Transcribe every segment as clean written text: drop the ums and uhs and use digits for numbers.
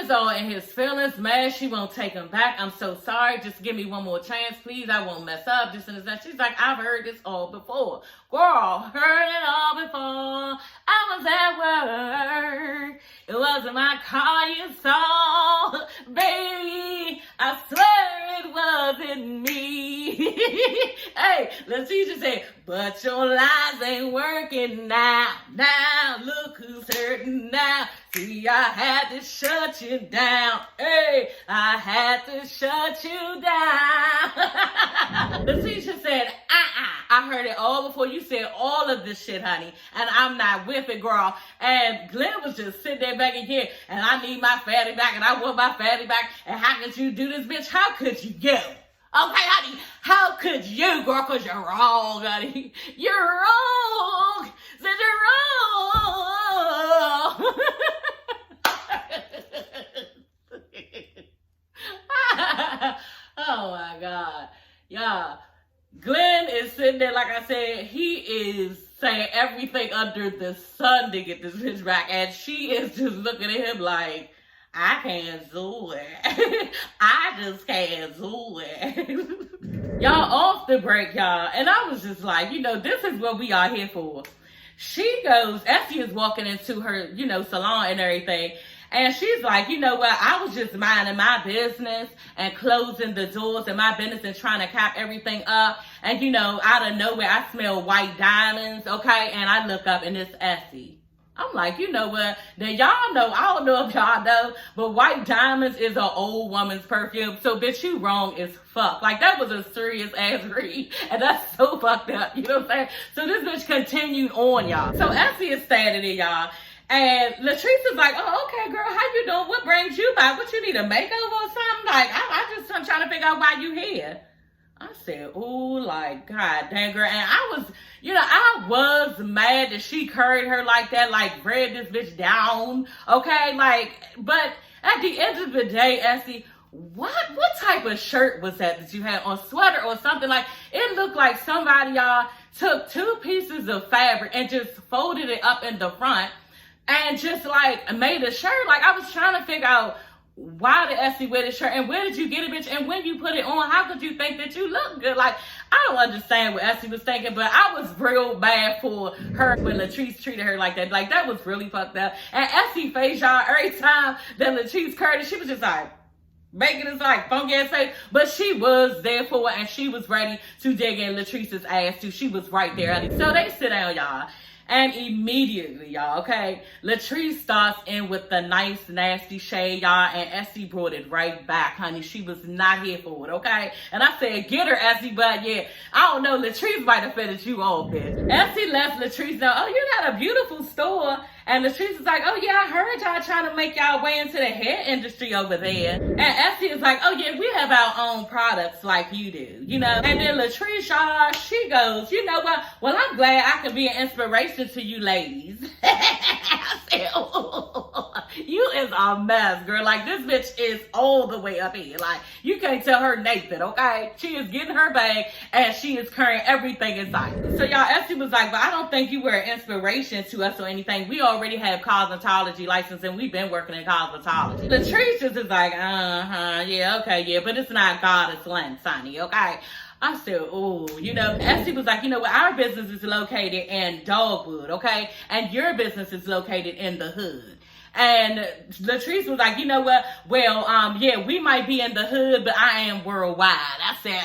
is all in his feelings, mad. She won't take him back. I'm so sorry. Just give me one more chance, please. I won't mess up. This and that. She's like, I've heard this all before. Girl, heard it all before. I was at work. It wasn't my car you saw. Baby, I swear it wasn't me. Hey, Letitia said, but your lies ain't working now. Now, look who's hurting now. See, I had to shut you down. Hey, I had to shut you down. Letitia said, I heard it all before you said all of this shit, honey. And I'm not with it, girl. And Glenn was just sitting there begging here. And I need my fatty back. And I want my fatty back. And how could you do this, bitch? How could you go? Okay, honey, how could you, girl? Because you're wrong, honey. You're wrong. Said you're wrong. Oh, my God. Yeah. Glenn is sitting there, like I said, he is saying everything under the sun to get this bitch back. And she is just looking at him like, I can't do it. I just can't do it. Y'all, off the break, y'all. And I was just like, this is what we are here for. She goes, Essie is walking into her, salon and everything. And she's like, you know what? I was just minding my business and closing the doors in my business and trying to cap everything up. And, out of nowhere, I smell white diamonds, okay? And I look up and it's Essie. I'm like, you know what? Now, y'all know, I don't know if y'all know, but white diamonds is an old woman's perfume. So, bitch, you wrong as fuck. Like, that was a serious ass read. And that's so fucked up. You know what I'm saying? So, this bitch continued on, y'all. So, Essie is standing there, y'all. And Latrice is like, oh, okay, girl, how you doing? What brings you back? What, you need a makeover or something? Like, I'm trying to figure out why you here. I said, oh, like, God dang, girl. And I was mad that she carried her like that, like, read this bitch down, okay? Like, but at the end of the day, Essie, what type of shirt was that you had on? Sweater or something? Like, it looked like somebody, y'all, took 2 pieces of fabric and just folded it up in the front and just, like, made a shirt. Like, I was trying to figure out, why did Essie wear this shirt? And where did you get it, bitch? And when you put it on, how could you think that you look good? Like, I don't understand what Essie was thinking, but I was real bad for her when Latrice treated her like that. Like, that was really fucked up. And Essie face, y'all, every time that Latrice curted, she was just like, making this like funky ass face. But she was there for it, and she was ready to dig in Latrice's ass too. She was right there. So they sit down, y'all. And immediately, y'all, okay, Latrice starts in with the nice, nasty shade, y'all, and Essie brought it right back, honey. She was not here for it, okay? And I said, get her, Essie, but yeah, I don't know, Latrice might have finished you off, bitch. Essie left Latrice know, oh, you got a beautiful store. And Latrice is like, oh, yeah, I heard y'all trying to make y'all way into the hair industry over there. And Essie is like, oh, yeah, we have our own products like you do, And then Latrice, y'all, she goes, you know what? Well, I'm glad I could be an inspiration to you ladies. I said, oh, you is a mess, girl. Like, this bitch is all the way up here. Like, you can't tell her Nathan, okay? She is getting her bag, and she is carrying everything inside. So, y'all, Essie was like, but I don't think you were an inspiration to us or anything. We already have cosmetology license, and we've been working in cosmetology. Latrice is like, yeah, okay, yeah, but it's not Goddess Land, Sonny, okay? I said, oh, Essie was like, what, our business is located in Dogwood, okay? And your business is located in the hood. And Latrice was like, you know what? Well, yeah, we might be in the hood, but I am worldwide. I said,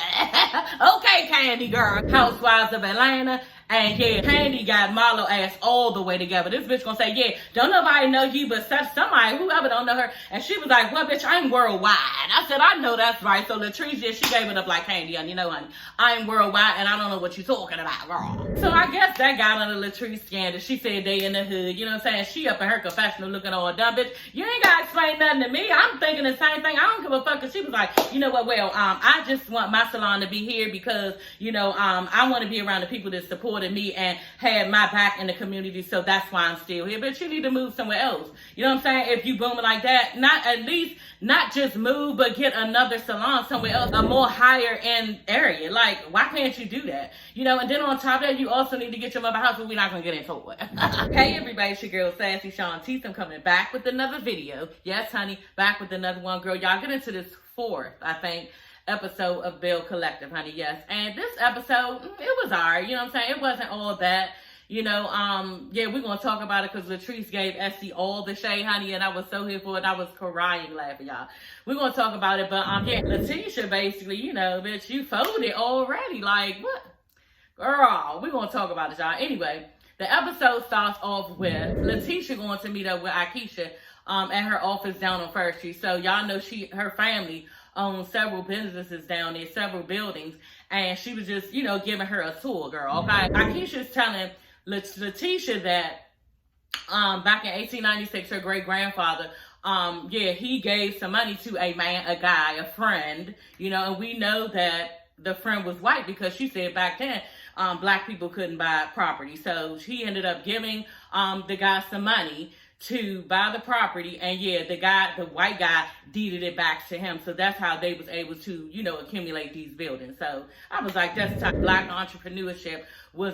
okay, Candy girl. Housewives of Atlanta. And yeah, Candy got Marlo ass all the way together. This bitch gonna say, yeah, don't nobody know you but somebody, whoever don't know her. And she was like, well, bitch, I'm worldwide. I said, I know that's right. So Latrice, yeah, she gave it up like Candy, honey. Honey, I'm worldwide and I don't know what you're talking about, girl. So I guess that got under Latrice's skin that she said they in the hood. You know what I'm saying? She up in her confessional looking all dumb, bitch. You ain't gotta explain nothing to me. I'm thinking the same thing. I don't give a fuck. Cause she was like, you know what? Well, I just want my salon to be here because, I want to be around the people that supported me and had my back in the community. So that's why I'm still here. But you need to move somewhere else. You know what I'm saying? If you booming like that, not not just move, but get another salon somewhere else, a more higher end area. Like, why can't you do that? You know, and then on top of that, you also need to get your mother house, but we're not gonna get into it. Hey everybody, it's your girl Sassy Shantice. I'm coming back with another video. Yes, honey, back with another one. Girl, y'all get into this fourth, I think, episode of Belle Collective, honey. Yes. And this episode, it was alright, you know what I'm saying? It wasn't all that. You know, yeah, we're going to talk about it because Latrice gave Essie all the shade, honey, and I was so here for it. I was crying laughing, y'all. We're going to talk about it, but, yeah, Letitia basically, you know, bitch, you folded already. Like, what? Girl, we're going to talk about it, y'all. Anyway, the episode starts off with Letitia going to meet up with Akeisha, at her office down on First Street. So, y'all know her family owns several businesses down there, several buildings, and she was just, you know, giving her a tour, girl, okay? Akeisha's telling Letitia that back in 1896, her great-grandfather, yeah, he gave some money to a guy, a friend, you know, and we know that the friend was white because she said back then black people couldn't buy property. So he ended up giving the guy some money to buy the property, and yeah, the white guy deeded it back to him. So that's how they was able to, you know, accumulate these buildings. So I was like, that's how black entrepreneurship was,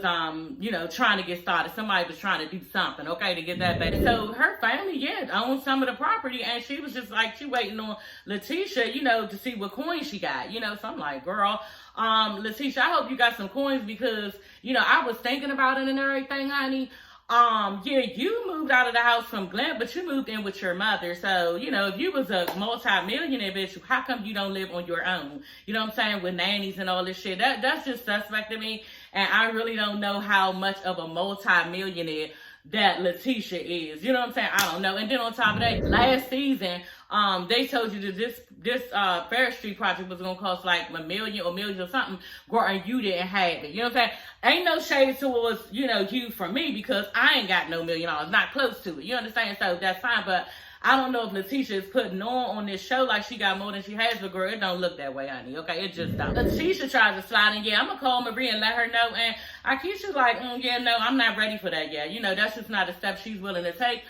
you know, trying to get started. Somebody was trying to do something, okay, to get that back. So her family, yeah, owned some of the property, and she was just like, she waiting on Letitia, you know, to see what coins she got, you know. So I'm like, girl, Letitia, I hope you got some coins because, you know, I was thinking about it and everything, honey. Yeah, you moved out of the house from Glen, but you moved in with your mother. So, you know, if you was a multi-millionaire bitch, how come you don't live on your own? You know what I'm saying? With nannies and all this shit. That's just suspect to me. And I really don't know how much of a multi-millionaire that Letitia is. You know what I'm saying? I don't know. And then on top of that, last season, they told you that this Fair Street project was gonna cost like $1 million or something, girl, and you didn't have it. You know what I'm saying? Ain't no shade towards, you know, you from me because I ain't got no $1 million, not close to it. You understand? So that's fine, but I don't know if Letitia is putting on this show like she got more than she has, but girl, it don't look that way, honey, okay? It just don't. Letitia tries to slide in, yeah, I'm gonna call Marie and let her know, and Akeisha's like, yeah, no, I'm not ready for that yet. You know, that's just not a step she's willing to take.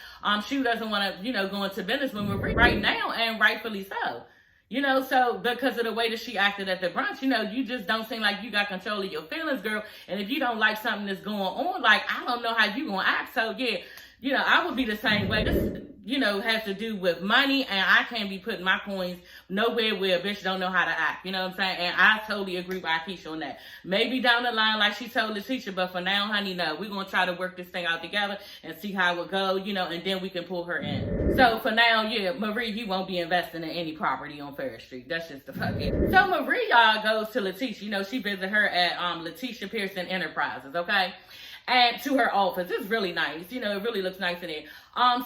She doesn't want to, you know, go into business with Marie right now, and rightfully so. You know, so because of the way that she acted at the brunch, you know, you just don't seem like you got control of your feelings, girl. And if you don't like something that's going on, like, I don't know how you gonna act. So, yeah, you know, I would be the same way. This, you know, has to do with money, and I can't be putting my coins nowhere where a bitch don't know how to act. You know what I'm saying? And I totally agree with Akeisha on that. Maybe down the line, like she told Letitia, but for now, honey, no. We're going to try to work this thing out together and see how it will go, you know, and then we can pull her in. So for now, yeah, Marie, you won't be investing in any property on Fair Street. That's just the fuck it. So Marie, y'all, goes to Letitia. You know, she visited her at Letitia Pearson Enterprises, okay? And to her office. It's really nice. You know, it really looks nice in there.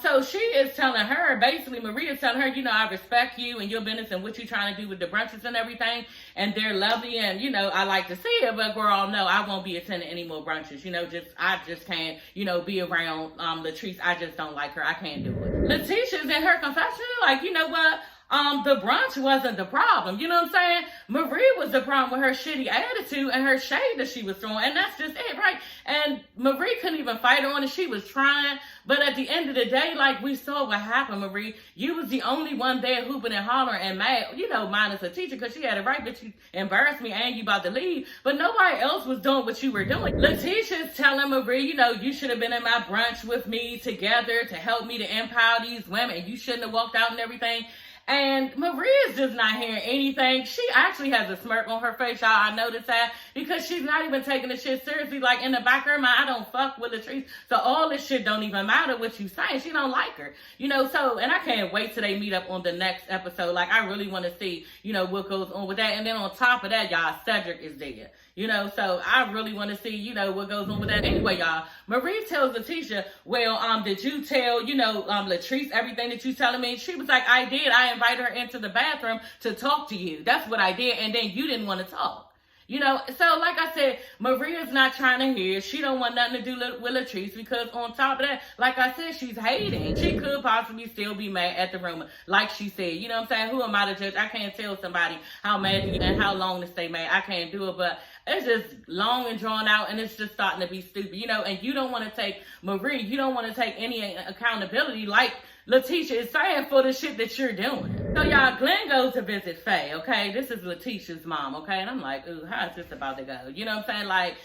So she is telling her, basically, Maria is telling her, you know, I respect you and your business and what you're trying to do with the brunches and everything. And they're lovely. And, you know, I like to see it. But, girl, no, I won't be attending any more brunches. You know, I just can't, you know, be around Latrice. I just don't like her. I can't do it. Letitia's in her confession, like, you know what? The brunch wasn't the problem. You know what I'm saying? Marie was the problem with her shitty attitude and her shade that she was throwing. And that's just it, right? And Marie couldn't even fight her on it. She was trying. But at the end of the day, like, we saw what happened, Marie. You was the only one there hooping and hollering and mad, you know, minus a teacher, because she had it right, but you embarrassed me and you about to leave. But nobody else was doing what you were doing. Letitia's telling Marie, you know, you should have been in my brunch with me together to help me to empower these women. And you shouldn't have walked out and everything. And Marie is just not hearing anything. She actually has a smirk on her face, y'all. I noticed that because she's not even taking the shit seriously. Like, in the back of her mind, I don't fuck with Latrice. So all this shit don't even matter what you saying. She don't like her. You know, so, and I can't wait till they meet up on the next episode. Like, I really want to see, you know, what goes on with that. And then on top of that, y'all, Cedric is there. You know, so I really want to see, you know, what goes on with that. Anyway, y'all, Marie tells Letitia, well, did you tell, you know, Latrice everything that you telling me? She was like, I did. I invited her into the bathroom to talk to you. That's what I did. And then you didn't want to talk. You know, so like I said, Maria's not trying to hear. She don't want nothing to do with Latrice because on top of that, like I said, she's hating. She could possibly still be mad at the rumor, like she said. You know what I'm saying? Who am I to judge? I can't tell somebody how mad to get and how long to stay mad. I can't do it, but it's just long and drawn out, and it's just starting to be stupid, you know, and you don't want to take, Marie, you don't want to take any accountability like Letitia is saying for the shit that you're doing. So y'all, Glenn goes to visit Faye, okay? This is Letitia's mom, okay? And I'm like, ooh, how is this about to go? You know what I'm saying? Like,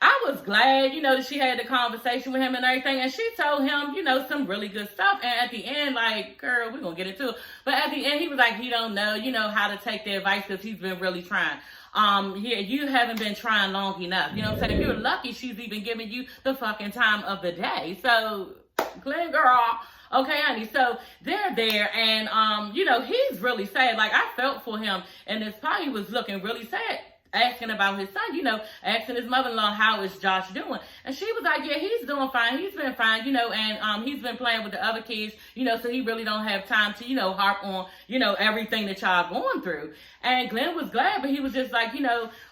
I was glad, that she had the conversation with him and everything. And she told him, some really good stuff. And at the end, like, girl, we're going to get into it. But at the end, he was like, he don't know, how to take the advice because he's been really trying. Yeah, you haven't been trying long enough. You know what I'm saying? If you're lucky, she's even giving you the fucking time of the day. So, Glenn, girl, okay, honey. So they're there, and he's really sad. Like, I felt for him, and his pa, he was looking really sad, asking about his son, asking his mother-in-law, how is Josh doing? And she was like, yeah, he's doing fine. He's been fine, and he's been playing with the other kids, so he really don't have time to, harp on, everything that y'all going through. And Glenn was glad, but he was just like,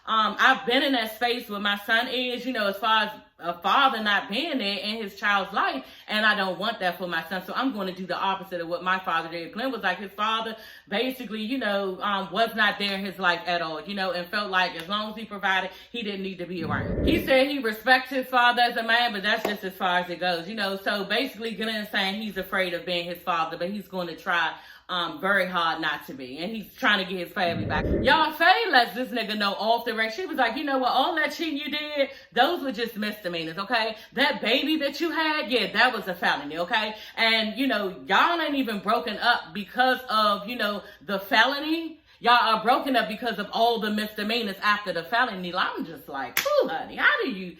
I've been in that space where my son is, as far as a father not being there in his child's life, and I don't want that for my son, so I'm going to do the opposite of what my father did. Glenn was like, his father basically, was not there in his life at all, and felt like as long as he provided, he didn't need to be around. He said he respects his father as a man, but that's just as far as it goes, so basically Glenn's saying he's afraid of being his father, but he's going to try very hard not to be. And he's trying to get his family back. Y'all, Faye lets this nigga know off the record. She was like, you know what? All that cheating you did, those were just misdemeanors, okay? That baby that you had, yeah, that was a felony, okay? And, y'all ain't even broken up because of, the felony. Y'all are broken up because of all the misdemeanors after the felony. I'm just like, ooh, honey,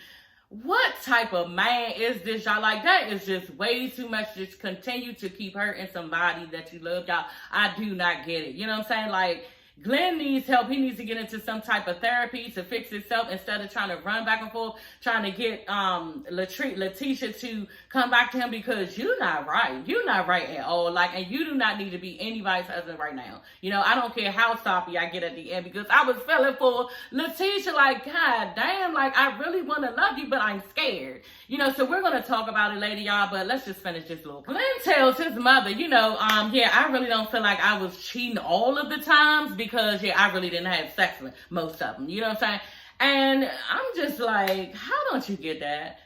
what type of man is this, y'all? Like, that is just way too much. Just continue to keep hurting somebody that you love, y'all. I do not get it. You know what I'm saying? Like, Glenn needs help. He needs to get into some type of therapy to fix himself instead of trying to run back and forth, trying to get Letitia to come back to him, because you're not right. You're not right at all. Like, and you do not need to be anybody's husband right now. I don't care how soppy I get at the end, because I was feeling for Letitia, like, God damn, like, I really want to love you, but I'm scared. So we're going to talk about it later, y'all, but let's just finish this little. Glenn tells his mother, yeah, I really don't feel like I was cheating all of the times, because, yeah, I really didn't have sex with most of them. You know what I'm saying? And I'm just like, how don't you get that?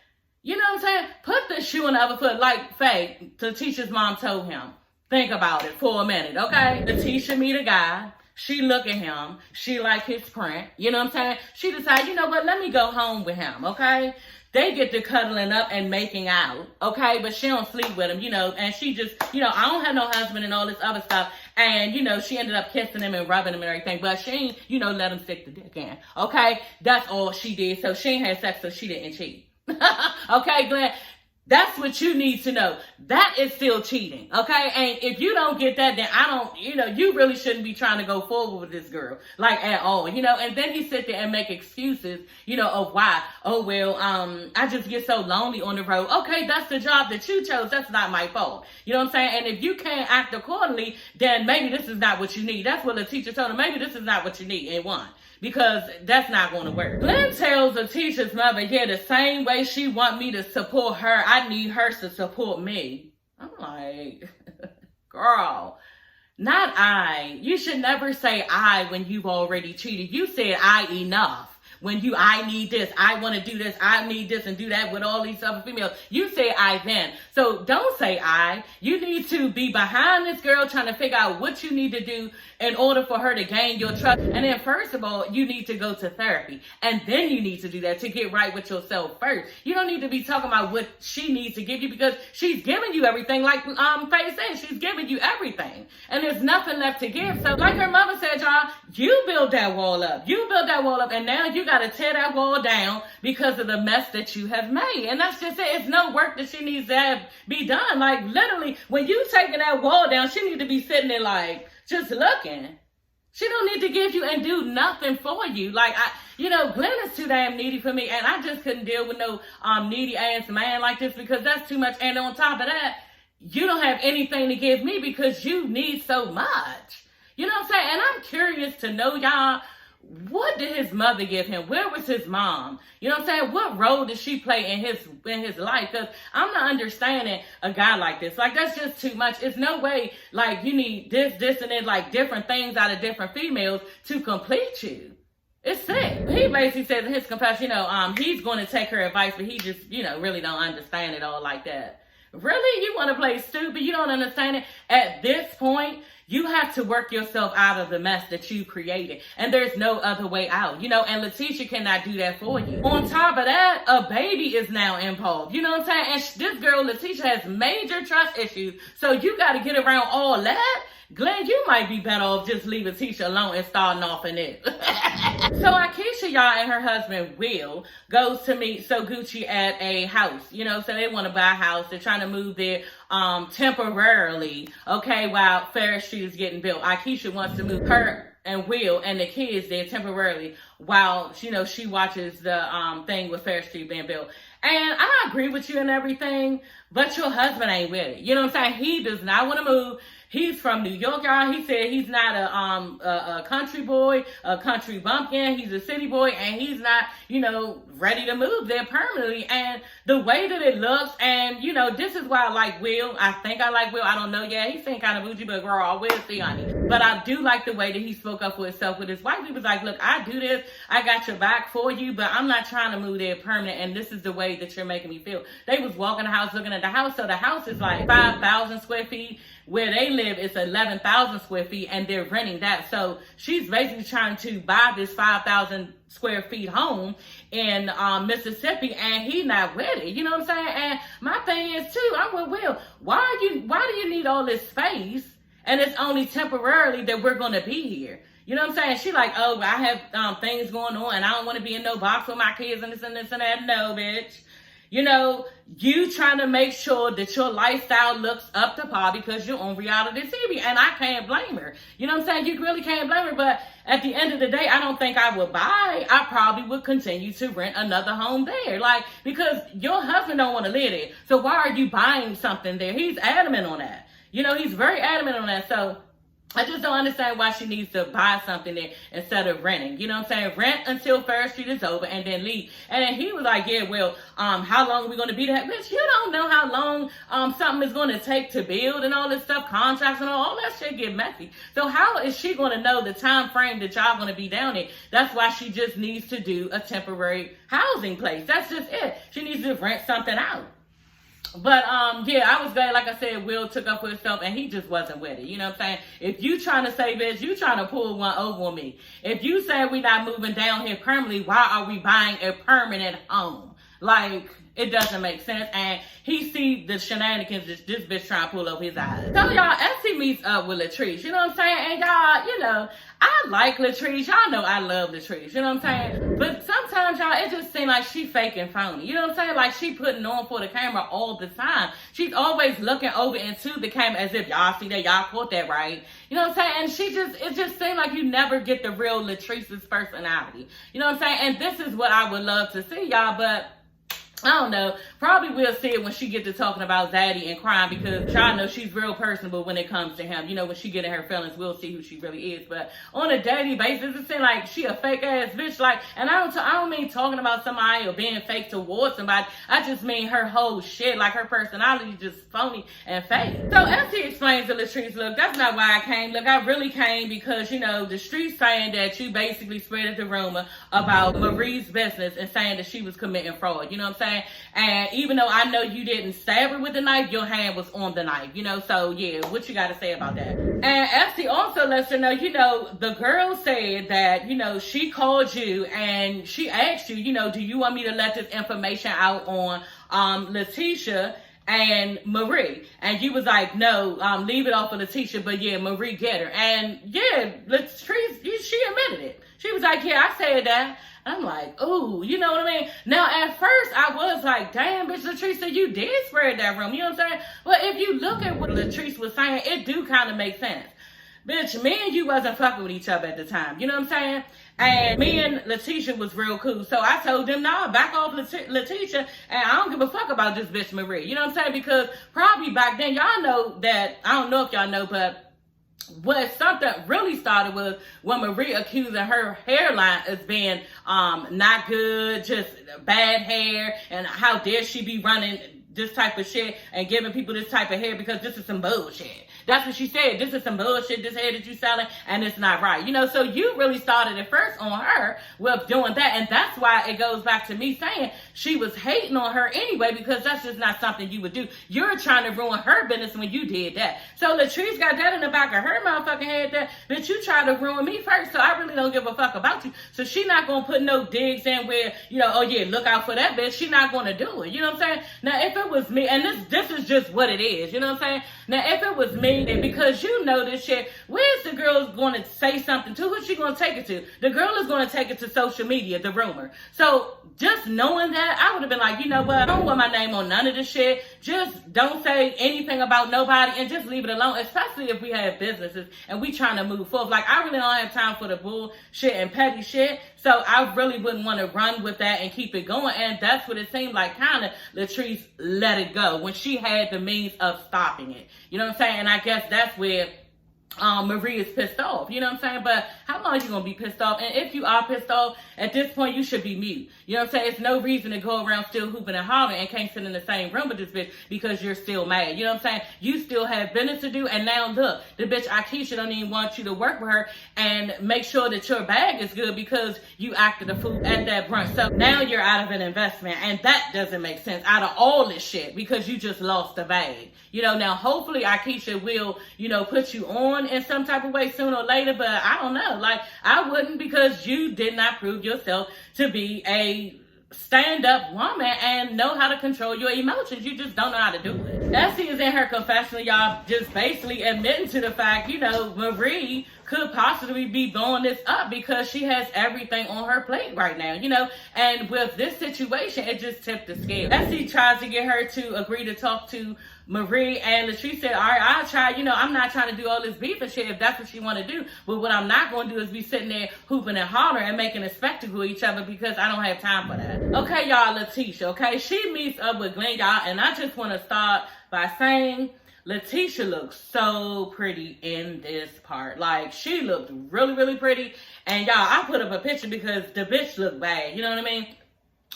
You know what I'm saying? Put the shoe on the other foot, like Faye, Letitia's mom told him. Think about it for a minute, okay? Letitia meet a guy. She look at him. She like his print. You know what I'm saying? She decides, you know what? Let me go home with him, okay? They get to cuddling up and making out, okay? But she don't sleep with him, and she just, I don't have no husband and all this other stuff. And, she ended up kissing him and rubbing him and everything. But she ain't, let him stick the dick in, okay? That's all she did. So she ain't had sex, so she didn't cheat. Okay, Glenn? That's what you need to know. That is still cheating, okay? And if you don't get that, then I don't, you really shouldn't be trying to go forward with this girl, like, at all, And then he sit there and make excuses, of why. Oh, well, I just get so lonely on the road. Okay, that's the job that you chose. That's not my fault. You know what I'm saying? And if you can't act accordingly, then maybe this is not what you need. That's what the teacher told him. Maybe this is not what you need and want, because that's not going to work. Glenn tells the teacher's mother, yeah, the same way she want me to support her, I need her to support me. I'm like, girl, not I. You should never say I when you've already cheated. You said I enough. When I need this, I want to do this, I need this and do that with all these other females. You say I then. So don't say I. You need to be behind this girl trying to figure out what you need to do in order for her to gain your trust. And then first of all, you need to go to therapy. And then you need to do that to get right with yourself first. You don't need to be talking about what she needs to give you, because she's giving you everything. Like Faye said, she's giving you everything. And there's nothing left to give. So like her mother said, y'all, you build that wall up. You build that wall up, and now you got to tear that wall down because of the mess that you have made. And that's just it. It's no work that she needs to be done. Like, literally, when you taking that wall down, she need to be sitting there like, just looking. She don't need to give you and do nothing for you. Like, Glenn is too damn needy for me, and I just couldn't deal with no needy ass man like this, because that's too much. And on top of that, you don't have anything to give me because you need so much. You know what I'm saying? And I'm curious to know, y'all, what did his mother give him? Where was his mom? You know what I'm saying? What role did she play in his life? Because I'm not understanding a guy like this. Like, that's just too much. It's no way, like, you need this, and then, like, different things out of different females to complete you. It's sick. He basically says in his confession, he's going to take her advice, but he just, really don't understand it all like that. Really? You want to play stupid? You don't understand it? At this point, You have to work yourself out of the mess that you created. And there's no other way out, and Letitia cannot do that for you. On top of that, a baby is now involved. You know what I'm saying? And this girl, Letitia, has major trust issues. So you got to get around all that. Glenn, you might be better off just leaving Tisha alone and starting off in it. So Akeisha, y'all, and her husband, Will, goes to meet So Gucci at a house. So they want to buy a house. They're trying to move there temporarily, okay, while Ferris Street is getting built. Akeisha wants to move her and Will and the kids there temporarily while, she watches the thing with Ferris Street being built. And I agree with you and everything, but your husband ain't with it. You know what I'm saying? He does not want to move. He's from New York, y'all. He said he's not a country boy, a country bumpkin. He's a city boy, and he's not, ready to move there permanently. And the way that it looks, and, this is why I like Will. I think I like Will. I don't know yet. He seemed kind of bougie, but girl, I will see, honey. But I do like the way that he spoke up for himself with his wife. He was like, look, I do this. I got your back for you, but I'm not trying to move there permanent, and this is the way that you're making me feel. They was walking the house, looking at the house. So the house is like 5,000 square feet. Where they live is 11,000 square feet, and they're renting that. So she's basically trying to buy this 5,000 square feet home in Mississippi, and he's not with it. You know what I'm saying? And my thing is too, I'm with Will. Why do you need all this space, and it's only temporarily that we're gonna be here? You know what I'm saying? She like, oh, I have things going on, and I don't want to be in no box with my kids and this and this and that. No, bitch. You trying to make sure that your lifestyle looks up to par because you're on reality TV, and I can't blame her. You know what I'm saying? You really can't blame her, but at the end of the day, I don't think I would buy. I probably would continue to rent another home there, because your husband don't want to live there. So why are you buying something there? He's adamant on that. He's very adamant on that. So I just don't understand why she needs to buy something there instead of renting. You know what I'm saying? Rent until Ferris Street is over and then leave. And then he was like, yeah, well, how long are we going to be there? Bitch, you don't know how long something is going to take to build and all this stuff, contracts and all that shit get messy. So how is she going to know the time frame that y'all going to be down there? That's why she just needs to do a temporary housing place. That's just it. She needs to rent something out. But, yeah, I was glad, like I said, Will took up for himself, and he just wasn't with it. You know what I'm saying? If you trying to say, bitch, you trying to pull one over on me. If you say we not moving down here permanently, why are we buying a permanent home? It doesn't make sense. And he see the shenanigans that this bitch trying to pull over his eyes. So, y'all, Essie meets up with Latrice. You know what I'm saying? And, y'all, I like Latrice. Y'all know I love Latrice. You know what I'm saying? But sometimes, y'all, it just seems like she fake and phony. You know what I'm saying? Like, she putting on for the camera all the time. She's always looking over into the camera as if, y'all see that, y'all caught that right. You know what I'm saying? And it just seems like you never get the real Latrice's personality. You know what I'm saying? And this is what I would love to see, y'all, but I don't know. Probably we'll see it when she get to talking about Zaddy and crime, because y'all know she's real personable when it comes to him. When she get in her feelings, we'll see who she really is. But on a daily basis, it seems like she a fake ass bitch. And I don't mean talking about somebody or being fake towards somebody. I just mean her whole shit, her personality just phony and fake. So as he explains to Latrice, look, that's not why I came. Look, I really came because, the streets saying that you basically spread the rumor about Marie's business and saying that she was committing fraud. You know what I'm saying? And even though I know you didn't stab her with the knife, your hand was on the knife, so yeah, what you got to say about that? And FC also lets her know, the girl said that, she called you and she asked you, do you want me to let this information out on Letitia and Marie? And you was like, no, leave it off of Letitia, but yeah, Marie get her. And yeah, Latrice, she admitted it. She was like, yeah, I said that. I'm like, ooh, you know what I mean? Now, at first, I was like, damn, bitch, Latrice, you did spread that rumor. You know what I'm saying? But if you look at what Latrice was saying, it do kind of make sense. Bitch, me and you wasn't fucking with each other at the time. You know what I'm saying? And me and Letitia was real cool. So I told them, nah, back off Letitia, and I don't give a fuck about this bitch Marie. You know what I'm saying? Because probably back then, y'all know that, I don't know if y'all know, but what something really started was when Marie accusing her hairline as being not good, just bad hair, and how dare she be running this type of shit and giving people this type of hair because this is some bullshit. That's what she said. This is some bullshit, this hair that you selling, and it's not right. You know, so you really started it first on her with doing that. And that's why it goes back to me saying she was hating on her anyway, because that's just not something you would do. You're trying to ruin her business when you did that. So Latrice got that in the back of her motherfucking head that, bitch, you tried to ruin me first, so I really don't give a fuck about you. So she not gonna put no digs in where, you know, oh yeah, look out for that bitch. She not gonna do it. You know what I'm saying? Now, if it was me, and this is just what it is, you know what I'm saying? Now, if it was me, and because you know this shit, where's the girl going to say something to? Who's she going to take it to? The girl is going to take it to social media, the rumor. So, just knowing that, I would have been like, you know what? I don't want my name on none of this shit. Just don't say anything about nobody and just leave it alone, especially if we have businesses and we trying to move forward. Like, I really don't have time for the bullshit and petty shit. So I really wouldn't want to run with that and keep it going. And that's what it seemed like, kind of, Latrice let it go when she had the means of stopping it. You know what I'm saying? And I guess that's where Marie is pissed off. You know what I'm saying? But how long are you going to be pissed off? And if you are pissed off, at this point, you should be mute. You know what I'm saying? It's no reason to go around still hooping and hollering and can't sit in the same room with this bitch because you're still mad. You know what I'm saying? You still have business to do. And now, look, the bitch Akeisha don't even want you to work with her and make sure that your bag is good because you acted a fool at that brunch. So now you're out of an investment. And that doesn't make sense out of all this shit because you just lost the bag. You know, now hopefully Akeisha will, you know, put you on in some type of way sooner or later, but I don't know. Like, I wouldn't, because you did not prove yourself to be a stand-up woman and know how to control your emotions. You just don't know how to do it. Essie is in her confessional, y'all, just basically admitting to the fact, you know, Marie could possibly be blowing this up because she has everything on her plate right now, you know, and with this situation, it just tipped the scale. Essie tries to get her to agree to talk to Marie, and Latrice said, all right, I'll try. You know, I'm not trying to do all this beef and shit if that's what she want to do. But what I'm not going to do is be sitting there hooping and hollering and making a spectacle of each other because I don't have time for that. Okay, y'all, Letitia, okay? She meets up with Glenn, y'all, and I just want to start by saying Letitia looks so pretty in this part. Like, she looked really, really pretty. And y'all, I put up a picture because the bitch looked bad. You know what I mean?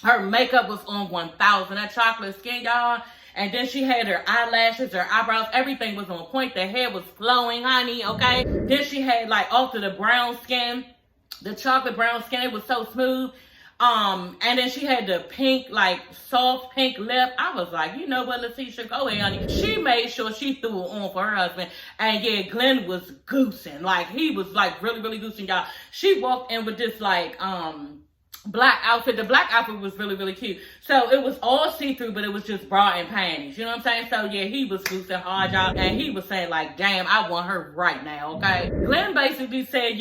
Her makeup was on 1,000. That chocolate skin, y'all. And then she had her eyelashes, her eyebrows, everything was on point. The hair was flowing, honey, okay? Then she had, like, after the brown skin, the chocolate brown skin, it was so smooth. And then she had the pink, like, soft pink lip. I was like, you know what, Letitia, go ahead, honey. She made sure she threw it on for her husband. And yeah, Glenn was goosing. Like, he was, like, really, really goosing, y'all. She walked in with this, like, black outfit. The black outfit was really, really cute. So it was all see-through, but it was just bra and panties. You know what I'm saying? So yeah, he was goosing hard, y'all. And he was saying, like, damn, I want her right now, okay? Glenn basically said,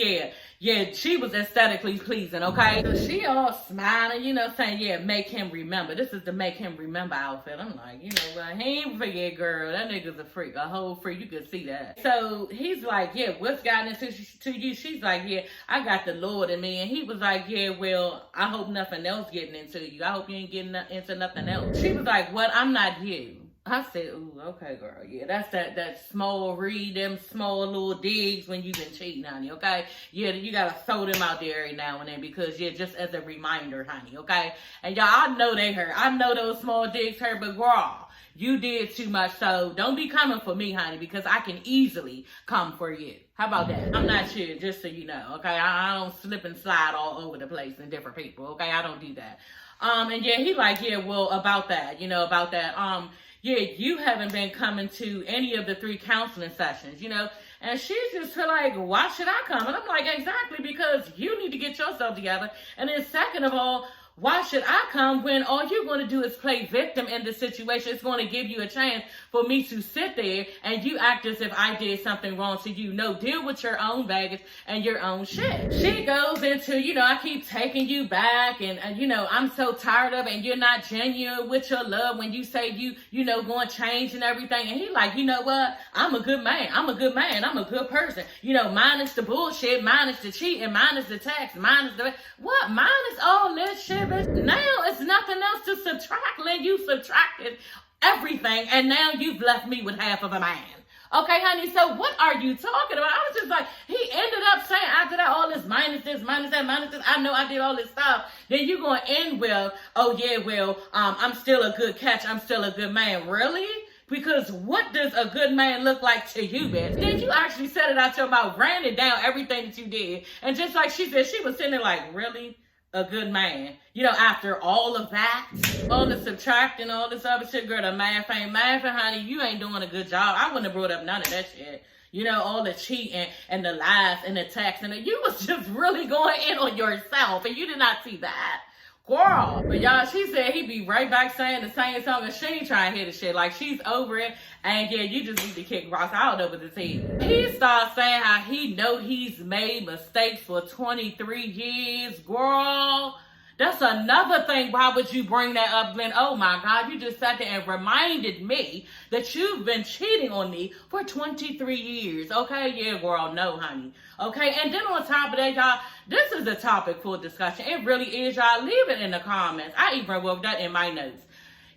yeah, she was aesthetically pleasing, okay? So she all smiling, you know, saying, yeah, make him remember. This is the make him remember outfit. I'm like, you know what? He ain't forget, girl. That nigga's a freak, a whole freak. You could see that. So he's like, yeah, what's gotten into you? She's like, yeah, I got the Lord in me. And he was like, yeah, well, I hope nothing else getting into you. I hope you ain't getting into nothing else. She was like, what? I'm not you. I said, ooh, okay, girl. Yeah, that's that small read, them small little digs when you've been cheating, honey, okay? Yeah, you got to throw them out there every now and then because, yeah, just as a reminder, honey, okay? And y'all, I know they hurt. I know those small digs hurt, but girl, you did too much. So don't be coming for me, honey, because I can easily come for you. How about that? I'm not you, just so you know, okay? I don't slip and slide all over the place in different people, okay? I don't do that. And yeah, he like, yeah, well, about that, you know, about that, yeah, you haven't been coming to any of the 3 counseling sessions, you know, and she's just like, why should I come? And I'm like, exactly, because you need to get yourself together. And then second of all, why should I come when all you're going to do is play victim in the situation? It's going to give you a chance for me to sit there and you act as if I did something wrong to you. No, deal with your own baggage and your own shit. She goes into, you know, I keep taking you back and you know, I'm so tired of it and you're not genuine with your love when you say you know, going to change and everything. And he like, you know what? I'm a good man. I'm a good man. I'm a good person. You know, minus the bullshit, minus the cheating, minus the tax, minus the, what? Minus all this shit. Now it's nothing else to subtract, Lynn. You subtracted everything, and now you've left me with half of a man. Okay, honey, so what are you talking about? I was just like, he ended up saying after that, all this, minus that, minus this. I know I did all this stuff. Then you're going to end with, oh, yeah, well, I'm still a good catch. I'm still a good man. Really? Because what does a good man look like to you, bitch? Then you actually said it out your mouth, ran it down, everything that you did. And just like she said, she was sitting there like, really? A good man? You know, after all of that, all the subtracting, all this other shit, girl, the math ain't mathing, honey. You ain't doing a good job. I wouldn't have brought up none of that shit. You know, all the cheating and the lies and the text. And you was just really going in on yourself. And you did not see that. Girl. But y'all, she said he be right back saying the same song and she ain't trying to hear the shit. Like, she's over it. And yeah, you just need to kick rocks out over the team. He starts saying how he know he's made mistakes for 23 years. Girl, that's another thing. Why would you bring that up, Glenn? Oh my God, you just sat there and reminded me that you've been cheating on me for 23 years. Okay, yeah, girl, no, honey. Okay, and then on top of that, y'all, this is a topic for discussion. It really is, y'all. Leave it in the comments. I even wrote that in my notes.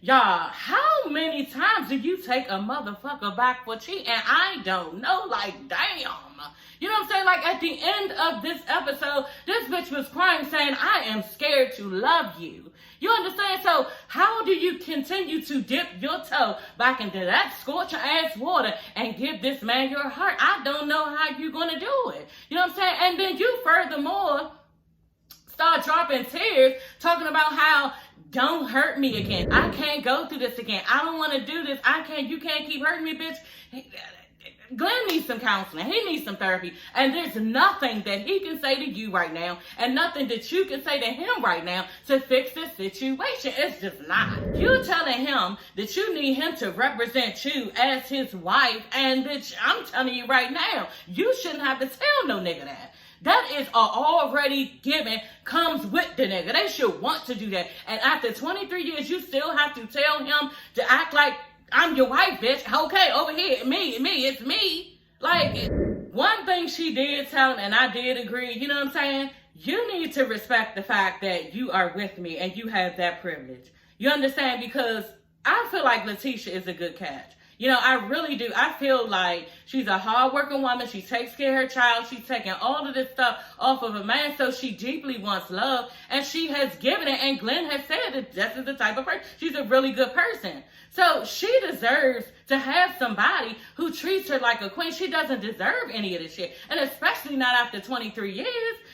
Y'all, how many times do you take a motherfucker back for cheating? And I don't know, like, damn. You know what I'm saying? Like, at the end of this episode, this bitch was crying saying, I am scared to love you. You understand? So, how do you continue to dip your toe back into that scorching ass water and give this man your heart? I don't know how you're going to do it. You know what I'm saying? And then you furthermore start dropping tears talking about how don't hurt me again. I can't go through this again. I don't want to do this. You can't keep hurting me, bitch. Glenn needs some counseling. He needs some therapy. And there's nothing that he can say to you right now and nothing that you can say to him right now to fix this situation. It's just not. You're telling him that you need him to represent you as his wife, and bitch, I'm telling you right now, you shouldn't have to tell no nigga that. That is already given, comes with the nigga. They should want to do that. And after 23 years, you still have to tell him to act like I'm your wife, bitch. Okay, over here, it's me. Like, one thing she did tell him, and I did agree, you know what I'm saying? You need to respect the fact that you are with me and you have that privilege. You understand? Because I feel like Letitia is a good catch. You know, I really do. I feel like she's a hardworking woman. She takes care of her child. She's taking all of this stuff off of a man. So she deeply wants love. And she has given it. And Glenn has said that this is the type of person. She's a really good person. So she deserves to have somebody who treats her like a queen. She doesn't deserve any of this shit. And especially not after 23 years.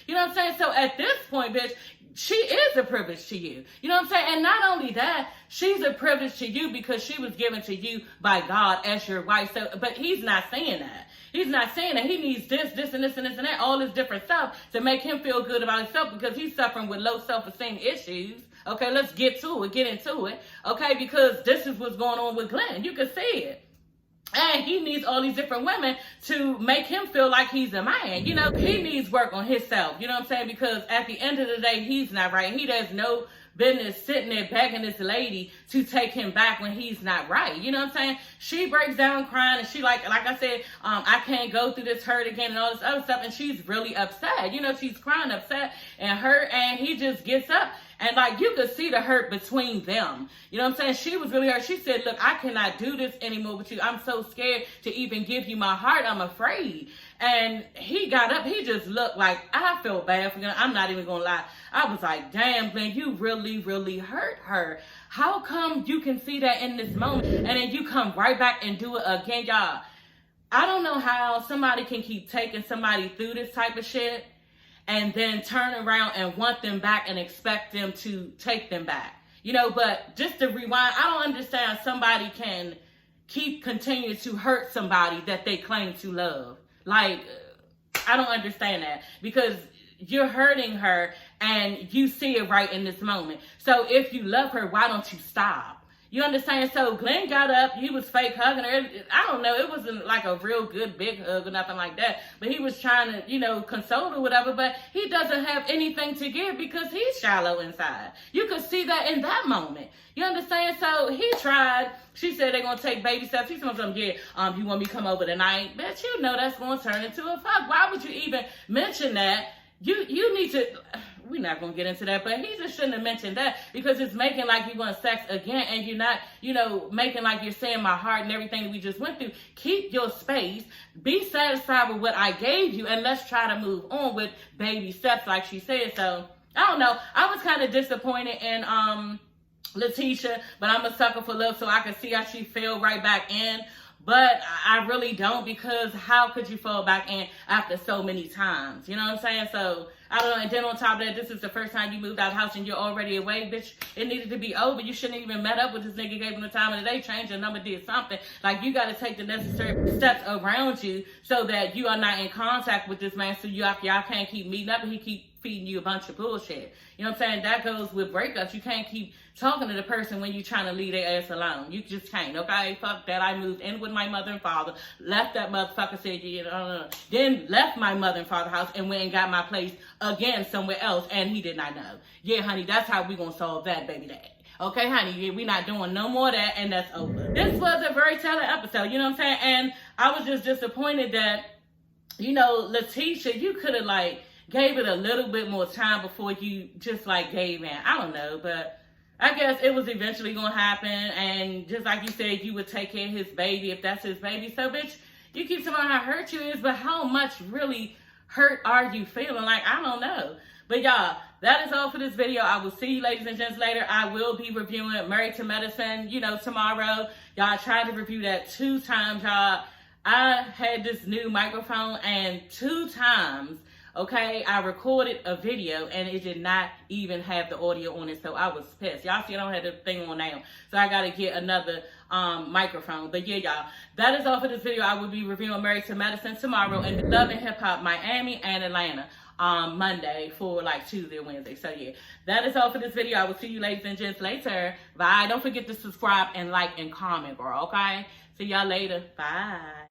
You know what I'm saying? So at this point, bitch, she is a privilege to you. You know what I'm saying? And not only that, she's a privilege to you because she was given to you by God as your wife. So, but he's not saying that. He's not saying that. He needs this, and this, and this, and that, all this different stuff to make him feel good about himself because he's suffering with low self-esteem issues. Okay, let's get into it. Okay, because this is what's going on with Glenn. You can see it. And he needs all these different women to make him feel like he's a man. You know, he needs work on himself. You know what I'm saying? Because at the end of the day, he's not right. He does no business sitting there begging this lady to take him back when he's not right. You know what I'm saying? She breaks down crying and she like I said, I can't go through this hurt again and all this other stuff. And she's really upset. You know, she's crying, upset and hurt. And he just gets up. And like, you could see the hurt between them. You know what I'm saying? She was really hurt. She said, look, I cannot do this anymore with you. I'm so scared to even give you my heart. I'm afraid. And he got up. He just looked like, I feel bad for him. I'm not even going to lie. I was like, damn, Glenn, you really, really hurt her. How come you can see that in this moment? And then you come right back and do it again, y'all. I don't know how somebody can keep taking somebody through this type of shit and then turn around and want them back and expect them to take them back. You know, but just to rewind, I don't understand somebody can continue to hurt somebody that they claim to love. Like, I don't understand that because you're hurting her and you see it right in this moment. So if you love her, why don't you stop? You understand? So Glenn got up. He was fake hugging her. I don't know. It wasn't like a real good big hug or nothing like that. But he was trying to, you know, console her or whatever. But he doesn't have anything to give because he's shallow inside. You could see that in that moment. You understand? So he tried. She said they're going to take baby steps. He said something, yeah, you want me to come over tonight? Bitch, you know that's going to turn into a fuck. Why would you even mention that? You need to, we're not going to get into that, but he just shouldn't have mentioned that because it's making like you want sex again and you're not, you know, making like you're saying my heart and everything that we just went through. Keep your space. Be satisfied with what I gave you and let's try to move on with baby steps like she said. So, I don't know. I was kind of disappointed in Letitia, but I'm a sucker for love, so I can see how she fell right back in. But I really don't, because how could you fall back in after so many times? You know what I'm saying? So, I don't know. And then on top of that, this is the first time you moved out of the house and you're already away, bitch. It needed to be over. You shouldn't even met up with this nigga, gave him the time of the day, changed your number, did something. Like, you got to take the necessary steps around you so that you are not in contact with this man, so y'all can't keep meeting up and he keep feeding you a bunch of bullshit. You know what I'm saying? That goes with breakups. You can't keep talking to the person when you're trying to leave their ass alone. You just can't, okay? Fuck that. I moved in with my mother and father, left that motherfucker, said, you know, then left my mother and father's house and went and got my place again somewhere else, and he did not know. Yeah, honey, that's how we gonna solve that, baby daddy. Okay, honey, we not doing no more of that, and that's over. This was a very telling episode, you know what I'm saying? And I was just disappointed that, you know, Letitia, you could have, like, gave it a little bit more time before you just, like, gave in. I don't know, but I guess it was eventually going to happen. And just like you said, you would take care of his baby if that's his baby. So, bitch, you keep talking about how hurt you is, but how much really hurt are you feeling? Like, I don't know. But, y'all, that is all for this video. I will see you, ladies and gents, later. I will be reviewing Married to Medicine, you know, tomorrow. Y'all, I tried to review that 2 times, y'all. I had this new microphone, and 2 times, okay, I recorded a video and it did not even have the audio on it, so I was pissed. Y'all see I don't have the thing on now, so I gotta get another microphone. But yeah, y'all, that is all for this video. I will be reviewing Married to Medicine tomorrow, and Love and Hip Hop Miami and Atlanta Monday for like Tuesday or Wednesday. So yeah, that is all for this video. I will see you, ladies and gents, later. Bye. Don't forget to subscribe and like and comment, girl, okay? See y'all later. Bye.